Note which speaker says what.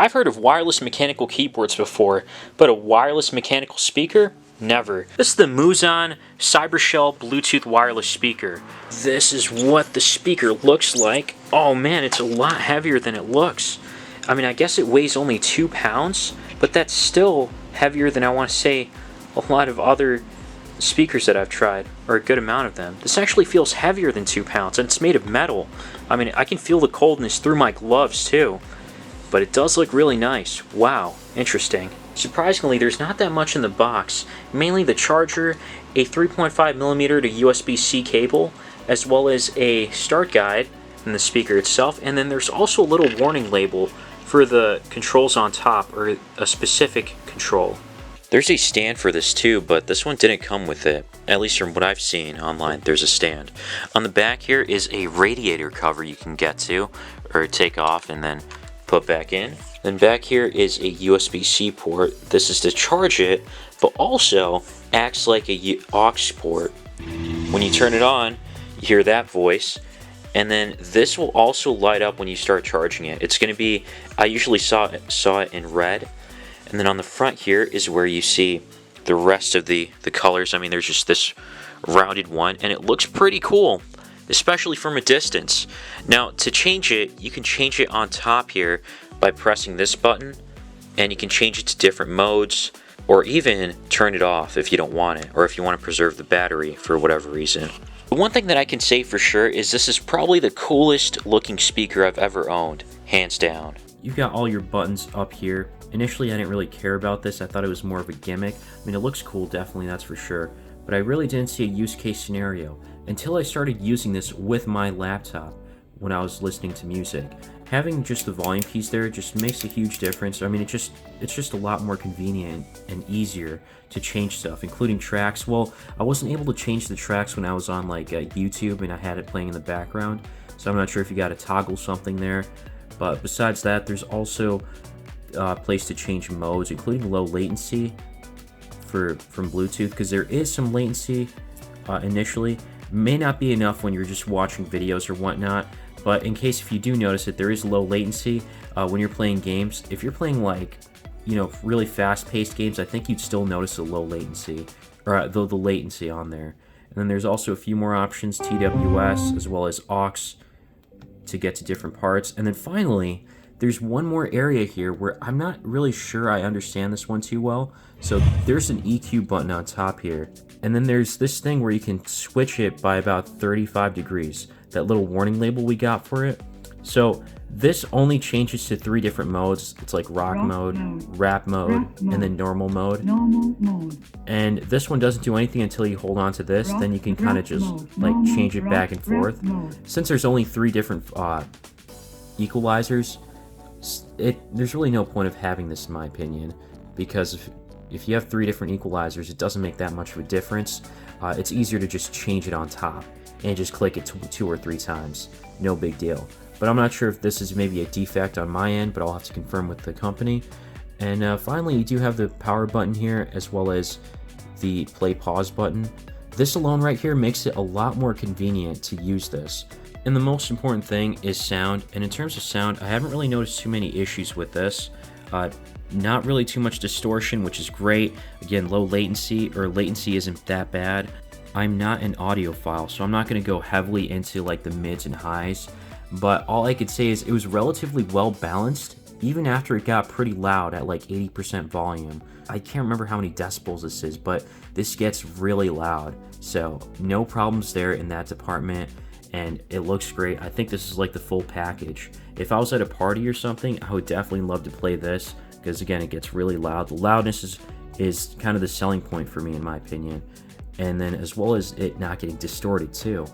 Speaker 1: I've heard of wireless mechanical keyboards before, but a wireless mechanical speaker? Never. This is the Muzen Cybershell Bluetooth wireless speaker. This is what the speaker looks like. Oh man, it's a lot heavier than it looks. I mean, I guess it weighs only 2 pounds, but that's still heavier than, I want to say, a lot of other speakers that I've tried, or a good amount of them. This actually feels heavier than 2 pounds, and it's made of metal. I mean, I can feel the coldness through my gloves too, but it does look really nice. Wow, interesting. Surprisingly, there's not that much in the box, mainly the charger, a 3.5mm to USB-C cable, as well as a start guide and the speaker itself, and then there's also a little warning label for the controls on top, or a specific control. There's a stand for this too, but this one didn't come with it. At least from what I've seen online, there's a stand. On the back here is a radiator cover you can get to, or take off and then put back in. Then back here is a USB-C port. This is to charge it, but also acts like a aux port. When you turn it on, you hear that voice, and then this will also light up when you start charging it. It's going to be, I usually saw it in red, and then on the front here is where you see the rest of the colors. I mean, there's just this rounded one, and it looks pretty cool, especially from a distance. Now, to change it, you can change it on top here by pressing this button, and you can change it to different modes, or even turn it off if you don't want it, or if you want to preserve the battery for whatever reason. The one thing that I can say for sure is this is probably the coolest looking speaker I've ever owned, hands down.
Speaker 2: You've got all your buttons up here. Initially, I didn't really care about this. I thought it was more of a gimmick. I mean, it looks cool, definitely, that's for sure. But I really didn't see a use case scenario until I started using this with my laptop when I was listening to music. Having just the volume keys there just makes a huge difference. I mean, it's just a lot more convenient and easier to change stuff, including tracks. Well, I wasn't able to change the tracks when I was on like YouTube and I had it playing in the background, so I'm not sure if you got to toggle something there. But besides that, there's also a place to change modes, including low latency from Bluetooth, because there is some latency initially. May not be enough when you're just watching videos or whatnot, but in case if you do notice it, there is low latency when you're playing games. If you're playing like, you know, really fast-paced games, I think you'd still notice the low latency, or the latency on there. And then there's also a few more options, TWS as well as aux to get to different parts. And then finally, there's one more area here where I'm not really sure I understand this one too well. So there's an EQ button on top here. And then there's this thing where you can switch it by about 35 degrees. That little warning label we got for it. So this only changes to 3 different modes. It's like rock mode, rap mode, and then normal mode. And this one doesn't do anything until you hold on to this. Then you can kind of just like change it back and forth. Since there's only 3 different equalizers, there's really no point of having this in my opinion, because if you have 3 different equalizers, it doesn't make that much of a difference. It's easier to just change it on top and just click it 2 or 3 times. No big deal. But I'm not sure if this is maybe a defect on my end, but I'll have to confirm with the company. And finally, you do have the power button here, as well as the play pause button. This alone right here makes it a lot more convenient to use this. And the most important thing is sound. And in terms of sound, I haven't really noticed too many issues with this. Not really too much distortion, which is great. Again, low latency, or latency isn't that bad. I'm not an audiophile, so I'm not going to go heavily into like the mids and highs, but all I could say is it was relatively well balanced, even after it got pretty loud at like 80% volume. I can't remember how many decibels this is, but this gets really loud, so no problems there in that department, and it looks great. I think this is like the full package. If I was at a party or something, I would definitely love to play this, because again, it gets really loud. The loudness is kind of the selling point for me, in my opinion. And then as well as it not getting distorted too.